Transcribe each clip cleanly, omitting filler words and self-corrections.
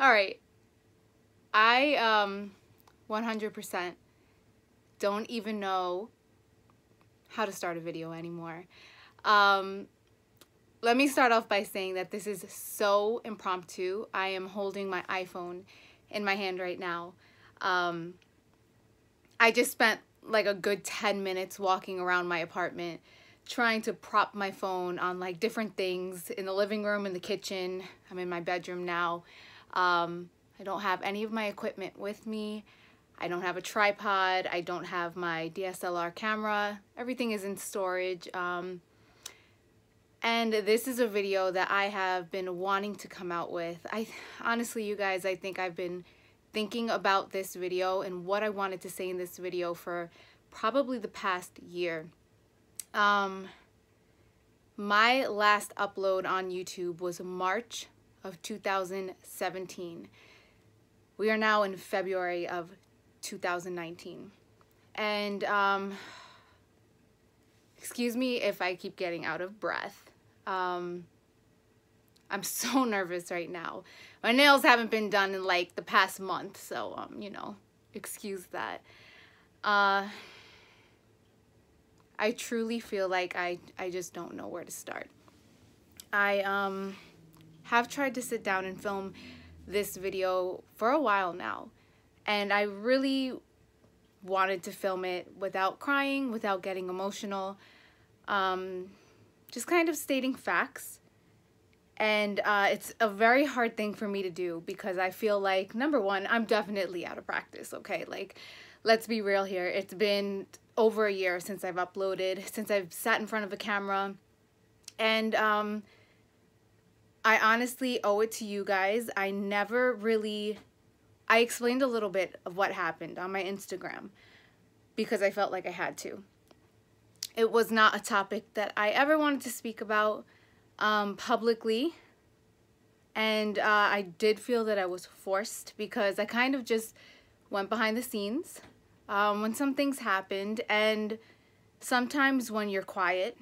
All right. I 100% don't even know how to start a video anymore. Let me start off by saying that this is so impromptu. I am holding my iPhone in my hand right now. I just spent like a good 10 minutes walking around my apartment trying to prop my phone on like different things in the living room, in the kitchen. I'm in my bedroom now. I don't have any of my equipment with me. I don't have a tripod. I don't have my DSLR camera. Everything is in storage. And this is a video that I have been wanting to come out with. Honestly, you guys, I think I've been thinking about this video and what I wanted to say in this video for probably the past year. My last upload on YouTube was March of 2017. We are now in February of 2019. And excuse me if I keep getting out of breath. I'm so nervous right now. My nails haven't been done in like the past month, so you know, excuse that. I truly feel like I just don't know where to start. I have tried to sit down and film this video for a while now, and I really wanted to film it without crying, without getting emotional, just kind of stating facts. And it's a very hard thing for me to do because I feel like, number one, I'm definitely out of practice, okay? Like, let's be real here. It's been over a year since I've uploaded, since I've sat in front of a camera, and I honestly owe it to you guys. I explained a little bit of what happened on my Instagram because I felt like I had to. It was not a topic that I ever wanted to speak about publicly, and I did feel that I was forced because I kind of just went behind the scenes when some things happened, and sometimes when you're quiet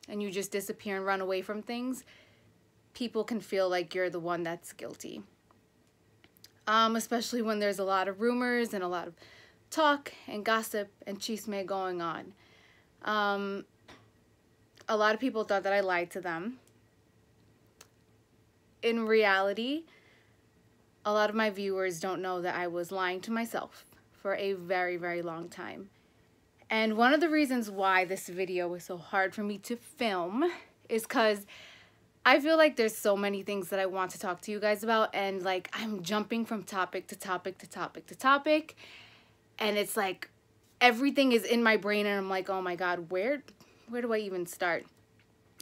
and you just disappear and run away from things, people can feel like you're the one that's guilty. Especially when there's a lot of rumors and a lot of talk and gossip and chisme going on. A lot of people thought that I lied to them. In reality, a lot of my viewers don't know that I was lying to myself for a very, very long time. And one of the reasons why this video was so hard for me to film is because I feel like there's so many things that I want to talk to you guys about, and like I'm jumping from topic to topic to topic to topic, and it's like everything is in my brain and I'm like, oh my god, where do I even start?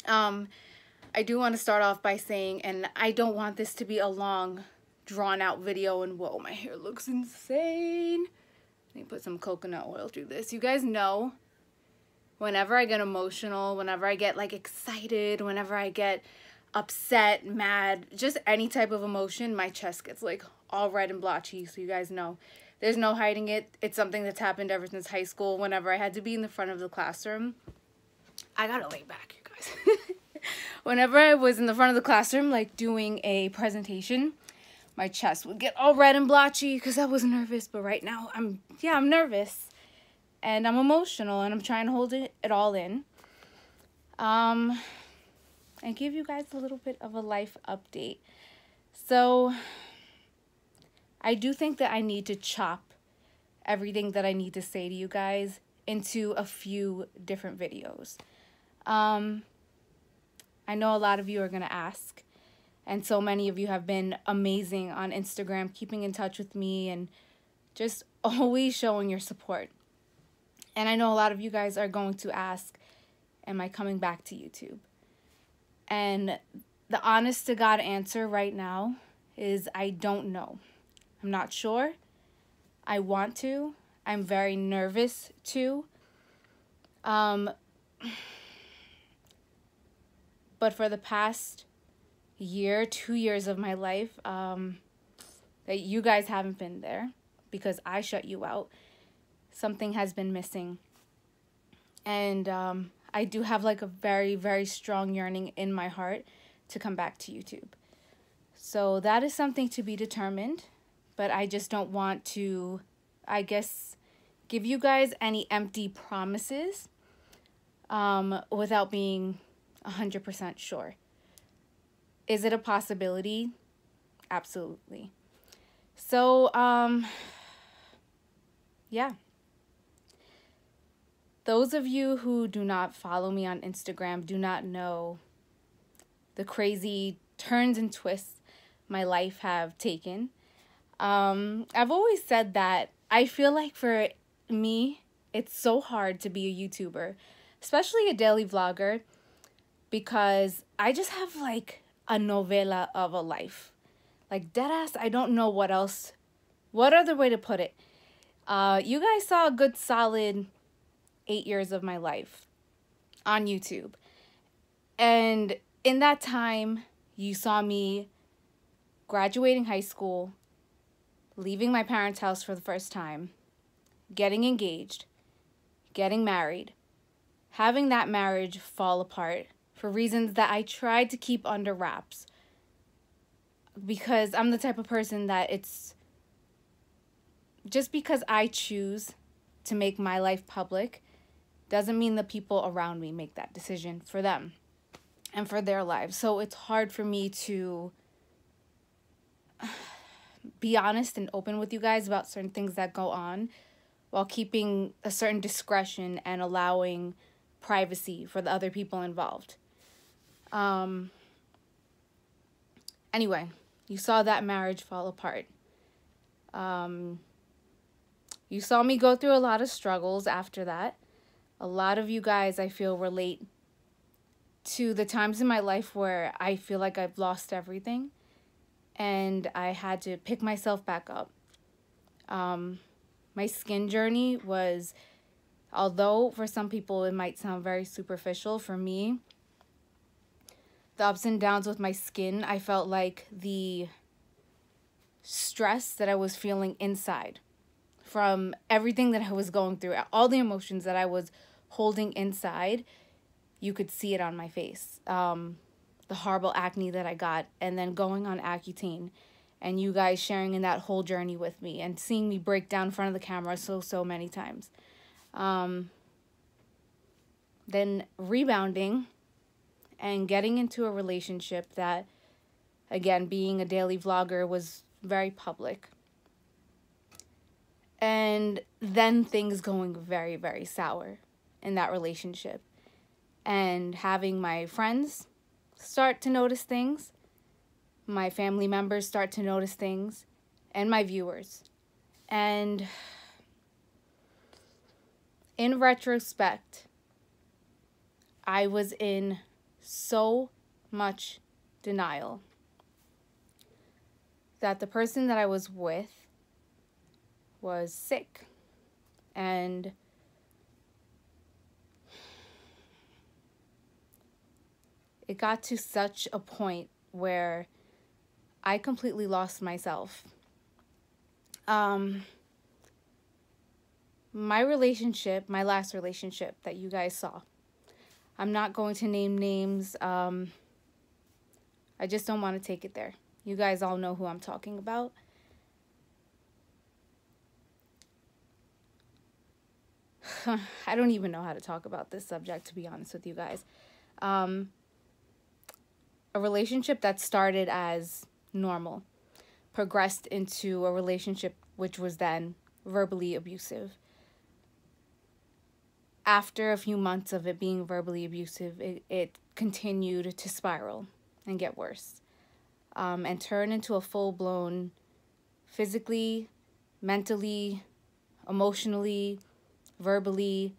I do want to start off by saying, and I don't want this to be a long drawn out video, and whoa, my hair looks insane. Let me put some coconut oil through this. You guys know whenever I get emotional, whenever I get like excited, whenever I get upset, mad, just any type of emotion, my chest gets like all red and blotchy. So you guys know there's no hiding it. It's something that's happened ever since high school. Whenever I had to be in the front of the classroom, I gotta lay back, you guys. Whenever I was in the front of the classroom, like doing a presentation, my chest would get all red and blotchy because I was nervous. But right now, I'm nervous and I'm emotional and I'm trying to hold it all in. And give you guys a little bit of a life update. So I do think that I need to chop everything that I need to say to you guys into a few different videos. I know a lot of you are going to ask, and so many of you have been amazing on Instagram, keeping in touch with me and just always showing your support. And I know a lot of you guys are going to ask, am I coming back to YouTube? And the honest to God answer right now is I don't know. I'm not sure. I want to. I'm very nervous too. But for the past year, 2 years of my life, that you guys haven't been there because I shut you out, something has been missing. And I do have like a very, very strong yearning in my heart to come back to YouTube. So that is something to be determined, but I just don't want to, I guess, give you guys any empty promises without being 100% sure. Is it a possibility? Absolutely. So, yeah. Those of you who do not follow me on Instagram do not know the crazy turns and twists my life have taken. I've always said that I feel like for me, it's so hard to be a YouTuber, especially a daily vlogger, because I just have like a novela of a life. Like deadass, I don't know what other way to put it. You guys saw a good solid 8 years of my life on YouTube. And in that time, you saw me graduating high school, leaving my parents' house for the first time, getting engaged, getting married, having that marriage fall apart for reasons that I tried to keep under wraps, because I'm the type of person that it's just because I choose to make my life public doesn't mean the people around me make that decision for them and for their lives. So it's hard for me to be honest and open with you guys about certain things that go on while keeping a certain discretion and allowing privacy for the other people involved. Anyway, you saw that marriage fall apart. You saw me go through a lot of struggles after that. A lot of you guys, I feel, relate to the times in my life where I feel like I've lost everything and I had to pick myself back up. My skin journey was, although for some people it might sound very superficial, for me, the ups and downs with my skin, I felt like the stress that I was feeling inside from everything that I was going through, all the emotions that I was holding inside, you could see it on my face. The horrible acne that I got, and then going on Accutane, and you guys sharing in that whole journey with me and seeing me break down in front of the camera so many times. Then rebounding and getting into a relationship that, again, being a daily vlogger, was very public. And then things going very, very sour in that relationship. And having my friends start to notice things, my family members start to notice things, and my viewers. And in retrospect, I was in so much denial that the person that I was with was sick. And it got to such a point where I completely lost myself. My relationship, my last relationship that you guys saw, I'm not going to name names. I just don't want to take it there. You guys all know who I'm talking about. I don't even know how to talk about this subject, to be honest with you guys. A relationship that started as normal progressed into a relationship which was then verbally abusive. After a few months of it being verbally abusive, it continued to spiral and get worse, and turn into a full-blown physically, mentally, emotionally, verbally,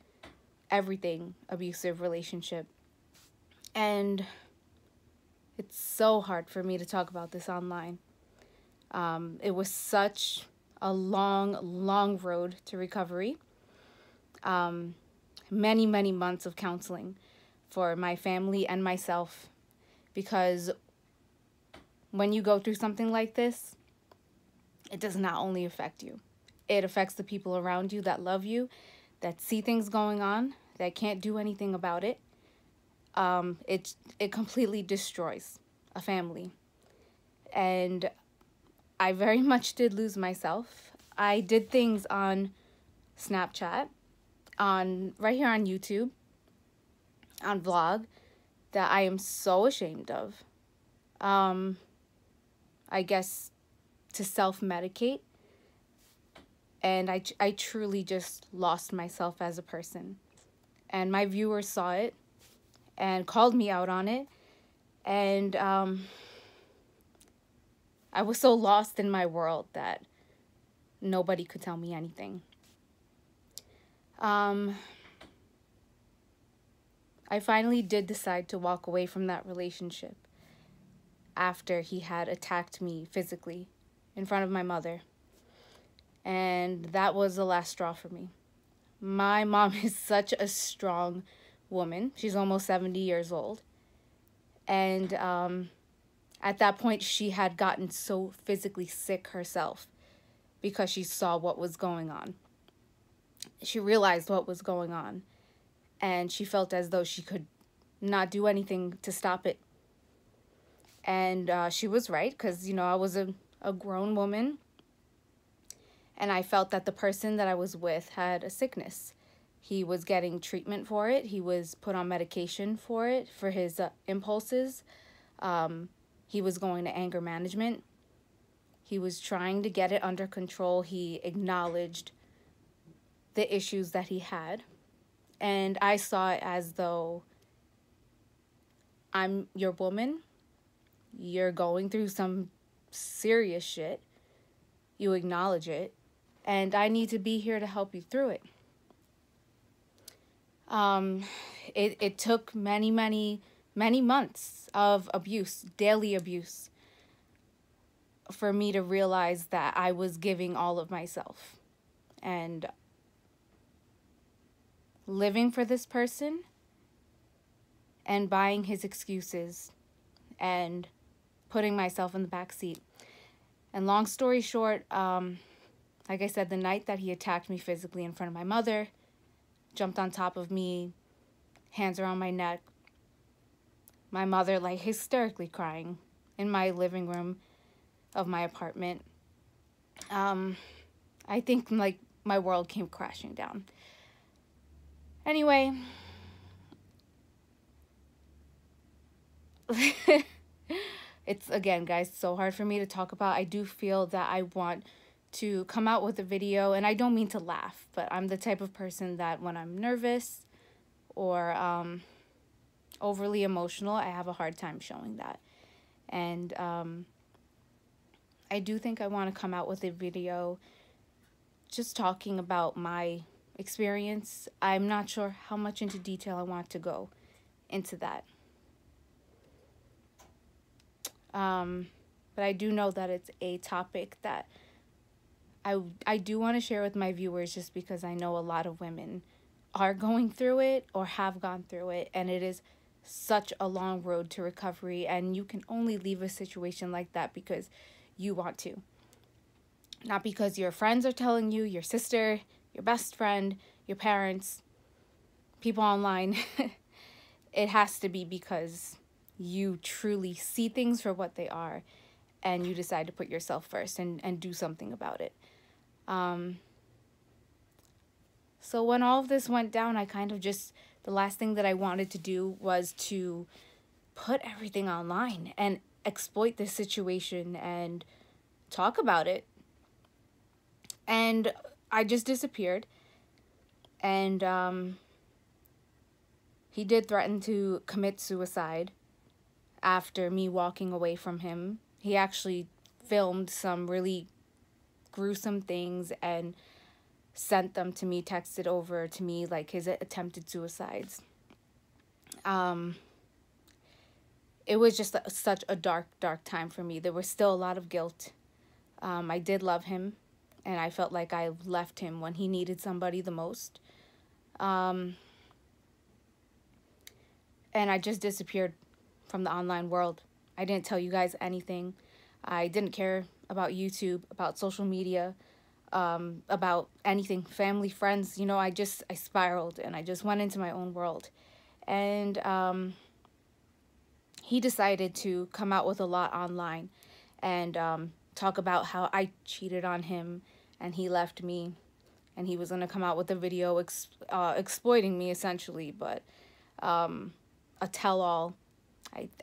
everything abusive relationship. And it's so hard for me to talk about this online. It was such a long road to recovery. Many months of counseling for my family and myself, because when you go through something like this, it does not only affect you. It affects the people around you that love you, that see things going on, that can't do anything about it. It completely destroys a family. and I very much did lose myself. I did things on Snapchat, on right here on YouTube, on vlog, that I am so ashamed of. I guess to self-medicate, and I truly just lost myself as a person. And my viewers saw it and called me out on it, and I was so lost in my world that nobody could tell me anything. I finally did decide to walk away from that relationship after he had attacked me physically in front of my mother. And that was the last straw for me. My mom is such a strong woman. She's almost 70 years old. And at that point, she had gotten so physically sick herself because she saw what was going on. She realized what was going on, and she felt as though she could not do anything to stop it. And she was right, because, you know, I was a grown woman, and I felt that the person that I was with had a sickness. He was getting treatment for it. He was put on medication for it, for his impulses. He was going to anger management. He was trying to get it under control. He acknowledged the issues that he had. And I saw it as though, I'm your woman. You're going through some serious shit. You acknowledge it. And I need to be here to help you through it. It took many months of abuse, daily abuse, for me to realize that I was giving all of myself and living for this person and buying his excuses and putting myself in the back seat. And long story short, like I said, the night that he attacked me physically in front of my mother, jumped on top of me, hands around my neck, my mother like hysterically crying in my living room of my apartment. I think like my world came crashing down. Anyway, it's, again, guys, so hard for me to talk about. I do feel that I want to come out with a video, and I don't mean to laugh, but I'm the type of person that when I'm nervous or overly emotional, I have a hard time showing that. And I do think I want to come out with a video just talking about my experience. I'm not sure how much into detail I want to go into that. But I do know that it's a topic that I do want to share with my viewers, just because I know a lot of women are going through it or have gone through it, and it is such a long road to recovery, and you can only leave a situation like that because you want to. Not because your friends are telling you, your sister, your best friend, your parents, people online. It has to be because you truly see things for what they are, and you decide to put yourself first and do something about it. So when all of this went down, I kind of just, the last thing that I wanted to do was to put everything online and exploit this situation and talk about it. And I just disappeared. And he did threaten to commit suicide after me walking away from him. He actually filmed some really gruesome things and sent them to me, texted over to me, like his attempted suicides. It was just such a dark time for me. There was still a lot of guilt. I did love him, and I felt like I left him when he needed somebody the most. And I just disappeared from the online world. I didn't tell you guys anything. I didn't care about YouTube, about social media, about anything, family, friends. You know, I spiraled, and I just went into my own world. And he decided to come out with a lot online and talk about how I cheated on him and he left me, and he was going to come out with a video exploiting me essentially, but a tell-all.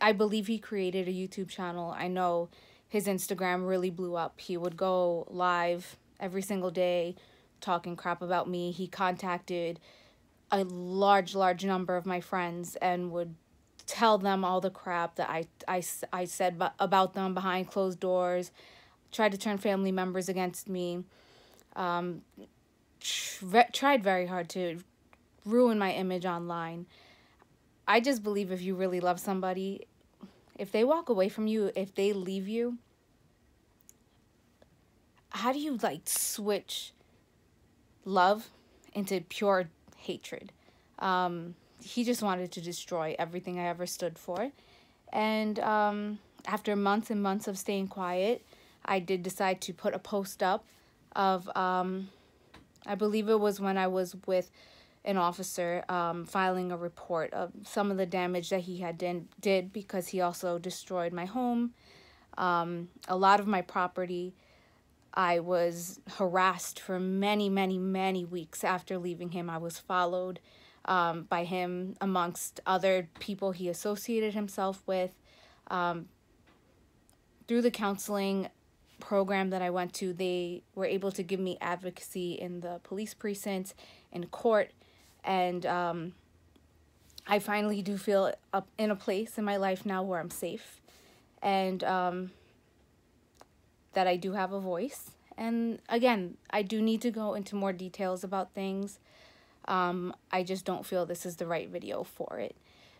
I believe he created a YouTube channel. I know his Instagram really blew up. He would go live every single day talking crap about me. He contacted a large number of my friends and would tell them all the crap that I said about them behind closed doors, tried to turn family members against me, tried very hard to ruin my image online. I just believe if you really love somebody, if they walk away from you, if they leave you, how do you like switch love into pure hatred? He just wanted to destroy everything I ever stood for. And after months and months of staying quiet, I did decide to put a post up of, I believe it was when I was with an officer, filing a report of some of the damage that he had did because he also destroyed my home, a lot of my property. I was harassed for many weeks after leaving him. I was followed by him amongst other people he associated himself with. Through the counseling program that I went to, they were able to give me advocacy in the police precincts, in court, and I finally do feel up in a place in my life now where I'm safe, and that I do have a voice. And again, I do need to go into more details about things. I just don't feel this is the right video for it.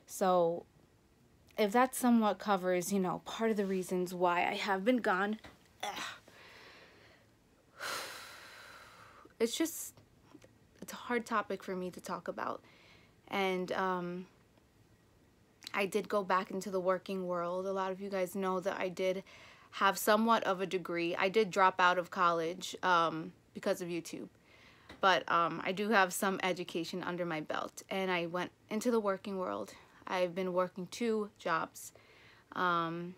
So if that somewhat covers, you know, part of the reasons why I have been gone, it's a hard topic for me to talk about. And I did go back into the working world. A lot of you guys know that I did have somewhat of a degree. I did drop out of college because of YouTube. But I do have some education under my belt. And I went into the working world. I've been working 2 jobs. And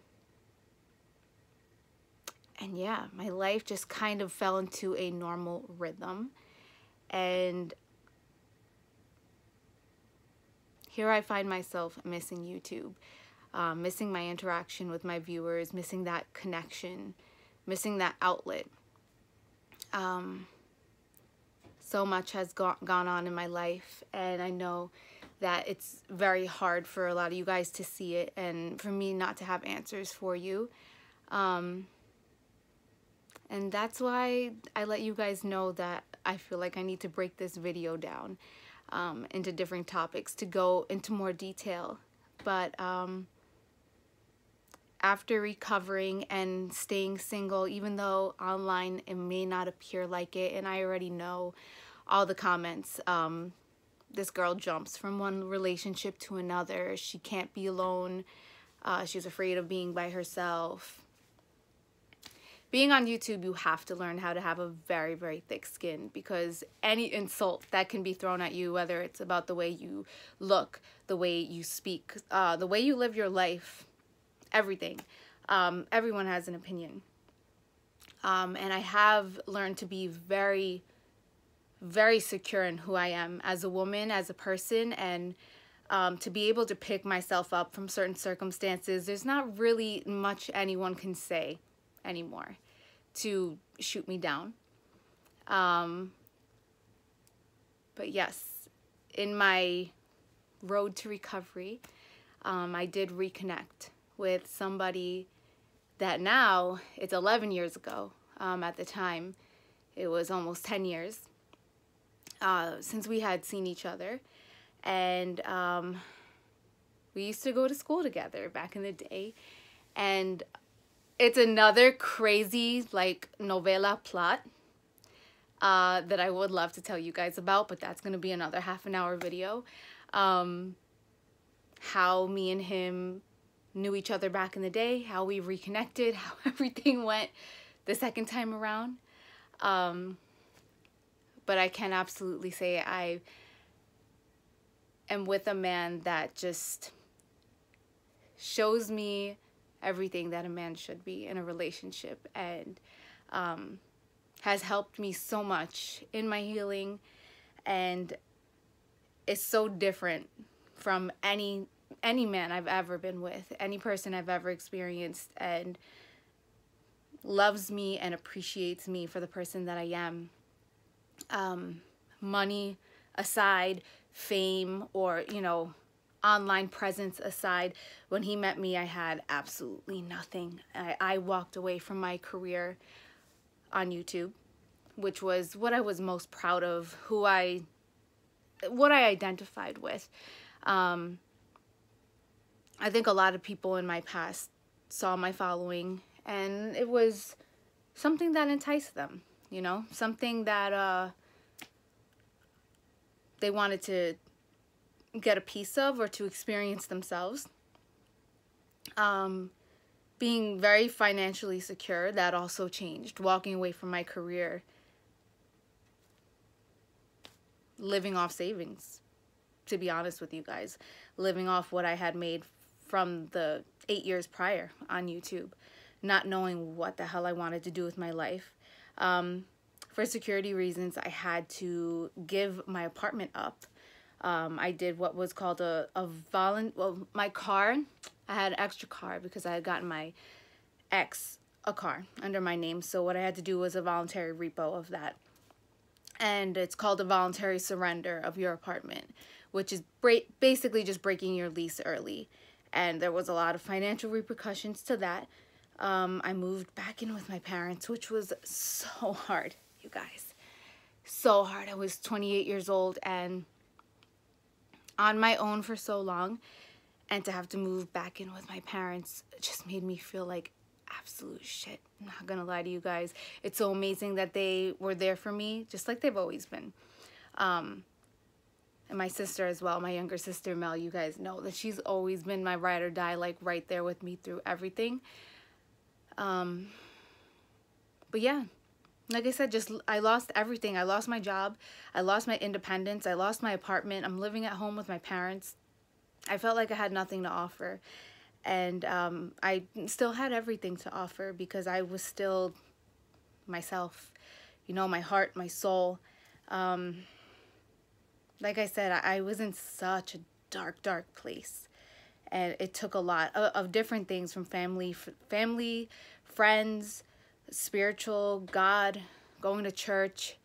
yeah, my life just kind of fell into a normal rhythm. And here I find myself missing YouTube, missing my interaction with my viewers, missing that connection, missing that outlet. So much has gone on in my life, and I know that it's very hard for a lot of you guys to see it and for me not to have answers for you. And that's why I let you guys know that I feel like I need to break this video down into different topics to go into more detail. But after recovering and staying single, even though online it may not appear like it, and I already know all the comments, this girl jumps from one relationship to another. She can't be alone. She's afraid of being by herself. Being on YouTube, you have to learn how to have a very thick skin, because any insult that can be thrown at you, whether it's about the way you look, the way you speak, the way you live your life, everything, everyone has an opinion. And I have learned to be very secure in who I am as a woman, as a person, and to be able to pick myself up from certain circumstances. There's not really much anyone can say anymore to shoot me down. But yes, in my road to recovery, I did reconnect with somebody that now, it's 11 years ago. At the time, it was almost 10 years since we had seen each other. And we used to go to school together back in the day. And it's another crazy, like, novela plot that I would love to tell you guys about, but that's going to be another half-an-hour video. How me and him knew each other back in the day, how we reconnected, how everything went the second time around. But I can absolutely say I am with a man that just shows me everything that a man should be in a relationship, and has helped me so much in my healing, and it's so different from any man I've ever been with, any person I've ever experienced, and loves me and appreciates me for the person that I am. Money aside, fame, or, you know, online presence aside, when he met me, I had absolutely nothing. I walked away from my career on YouTube, which was what I was most proud of, what I identified with. I think a lot of people in my past saw my following, and it was something that enticed them, you know, something that they wanted to get a piece of or to experience themselves. Being very financially secure, that also changed. Walking away from my career, living off savings, to be honest with you guys, living off what I had made from the 8 years prior on YouTube, not knowing what the hell I wanted to do with my life. For security reasons, I had to give my apartment up. I did what was called my car, I had an extra car because I had gotten my ex a car under my name. So what I had to do was a voluntary repo of that. And it's called a voluntary surrender of your apartment, which is basically just breaking your lease early. And there was a lot of financial repercussions to that. I moved back in with my parents, which was so hard, you guys. So hard. I was 28 years old and on my own for so long, and to have to move back in with my parents just made me feel like absolute shit. I'm not gonna lie to you guys. It's so amazing that they were there for me, just like they've always been. And my sister as well, my younger sister Mel, you guys know that she's always been my ride or die, like right there with me through everything. But yeah, like I said, I lost everything. I lost my job. I lost my independence. I lost my apartment. I'm living at home with my parents. I felt like I had nothing to offer. And I still had everything to offer because I was still myself. You know, my heart, my soul. Like I said, I was in such a dark, dark place. And it took a lot of different things, from family, friends, spiritual, God, going to church,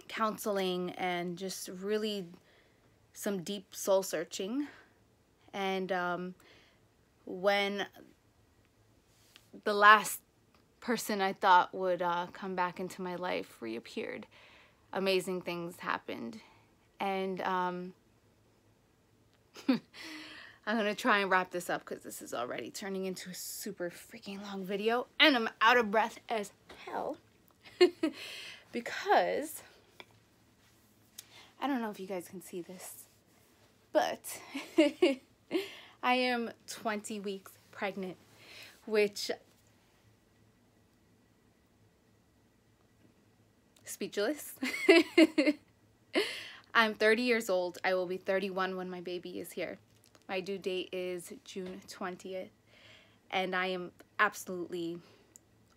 counseling, and just really some deep soul searching. And when the last person I thought would come back into my life reappeared, amazing things happened. And I'm going to try and wrap this up because this is already turning into a super freaking long video. And I'm out of breath as hell. Because, I don't know if you guys can see this, but I am 20 weeks pregnant, which, speechless. I'm 30 years old. I will be 31 when my baby is here. My due date is June 20th. And I am absolutely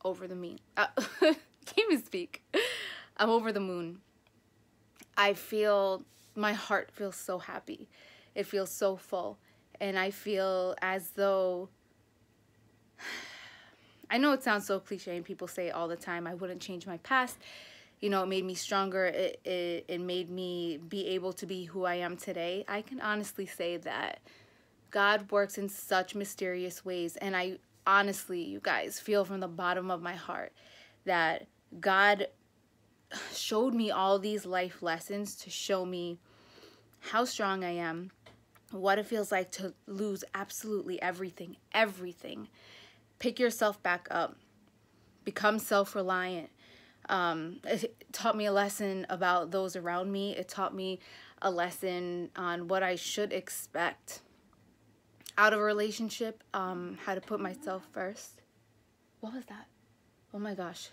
over the moon. Can't even speak. I'm over the moon. My heart feels so happy. It feels so full. And I feel as though, I know it sounds so cliche and people say it all the time, I wouldn't change my past. You know, it made me stronger. It made me be able to be who I am today. I can honestly say that God works in such mysterious ways. And I honestly, you guys, feel from the bottom of my heart that God showed me all these life lessons to show me how strong I am, what it feels like to lose absolutely everything, everything. Pick yourself back up. Become self-reliant. It taught me a lesson about those around me. It taught me a lesson on what I should expect out of a relationship, how to put myself first. What was that? Oh my gosh.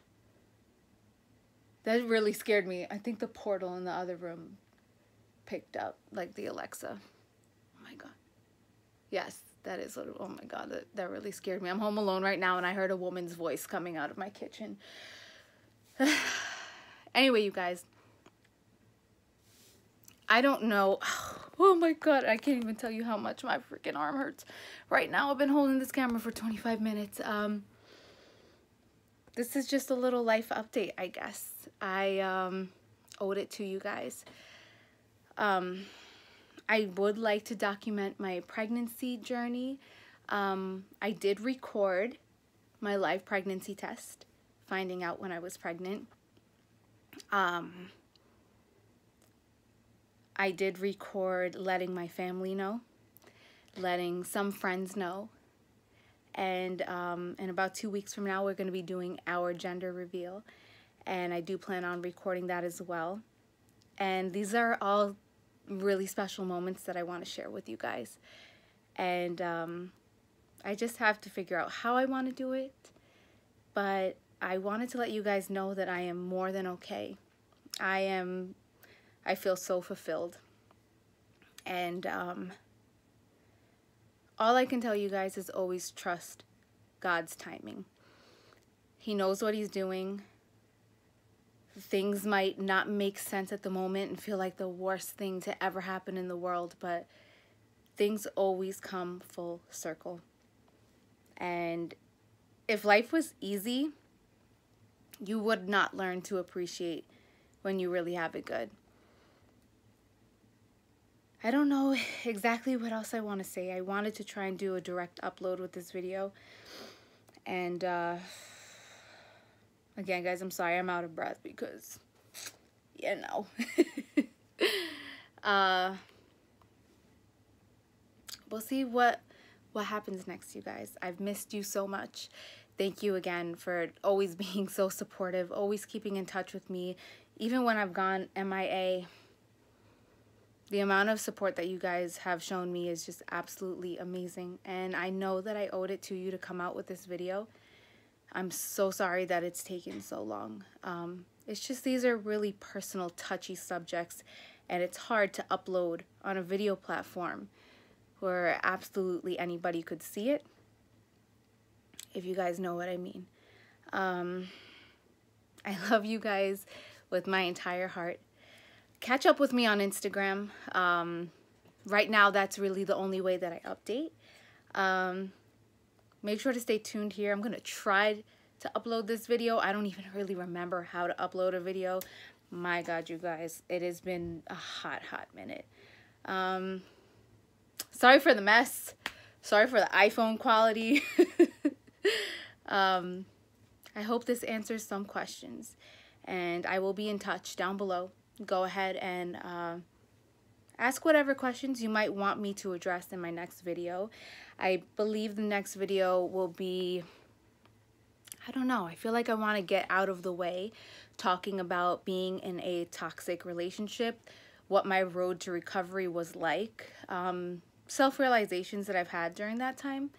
That really scared me. I think the portal in the other room picked up, like the Alexa. Oh my God. Yes, That is, oh my God, that really scared me. I'm home alone right now and I heard a woman's voice coming out of my kitchen. Anyway, you guys, I don't know. Oh my God, I can't even tell you how much my freaking arm hurts right now. I've been holding this camera for 25 minutes. This is just a little life update, I guess. I owed it to you guys. I would like to document my pregnancy journey. I did record my live pregnancy test, finding out when I was pregnant. I did record letting my family know, letting some friends know, and in about 2 weeks from now, we're going to be doing our gender reveal, and I do plan on recording that as well. And these are all really special moments that I want to share with you guys, and I just have to figure out how I want to do it, but I wanted to let you guys know that I am more than okay. I feel so fulfilled, and all I can tell you guys is always trust God's timing. He knows what he's doing. Things might not make sense at the moment and feel like the worst thing to ever happen in the world, but things always come full circle. And if life was easy, you would not learn to appreciate when you really have it good. I don't know exactly what else I want to say. I wanted to try and do a direct upload with this video. And again, guys, I'm sorry I'm out of breath because, you know. We'll see what happens next, you guys. I've missed you so much. Thank you again for always being so supportive, always keeping in touch with me, even when I've gone MIA. The amount of support that you guys have shown me is just absolutely amazing, and I know that I owed it to you to come out with this video. I'm so sorry that it's taken so long. It's just these are really personal, touchy subjects, and it's hard to upload on a video platform where absolutely anybody could see it, if you guys know what I mean. I love you guys with my entire heart. Catch up with me on Instagram. Right now, that's really the only way that I update. Make sure to stay tuned here. I'm going to try to upload this video. I don't even really remember how to upload a video. My God, you guys, it has been a hot minute. Sorry for the mess. Sorry for the iPhone quality. I hope this answers some questions, and I will be in touch down below. Go ahead and ask whatever questions you might want me to address in my next video. I believe the next video will be, I don't know, I feel like I want to get out of the way talking about being in a toxic relationship, what my road to recovery was like, self-realizations that I've had during that time,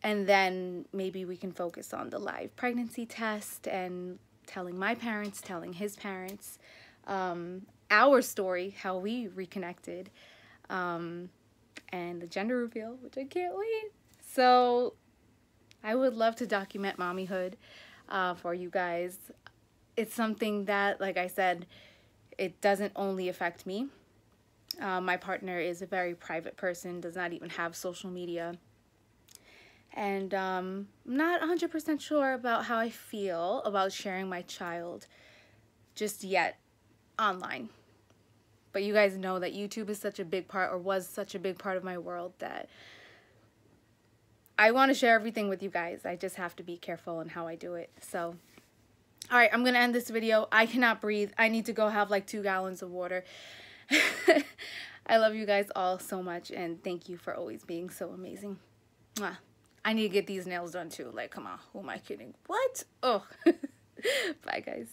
and then maybe we can focus on the live pregnancy test and telling my parents, telling his parents, our story, how we reconnected, and the gender reveal, which I can't wait. So I would love to document mommyhood for you guys. It's something that, like I said, it doesn't only affect me. My partner is a very private person, does not even have social media. And I'm not 100% sure about how I feel about sharing my child just yet online. But you guys know that YouTube is such a big part, or was such a big part of my world, that I want to share everything with you guys. I just have to be careful in how I do it. So, all right, I'm going to end this video. I cannot breathe. I need to go have like 2 gallons of water. I love you guys all so much, and thank you for always being so amazing. Mwah. I need to get these nails done too. Like, come on, who am I kidding? What? Oh, bye guys.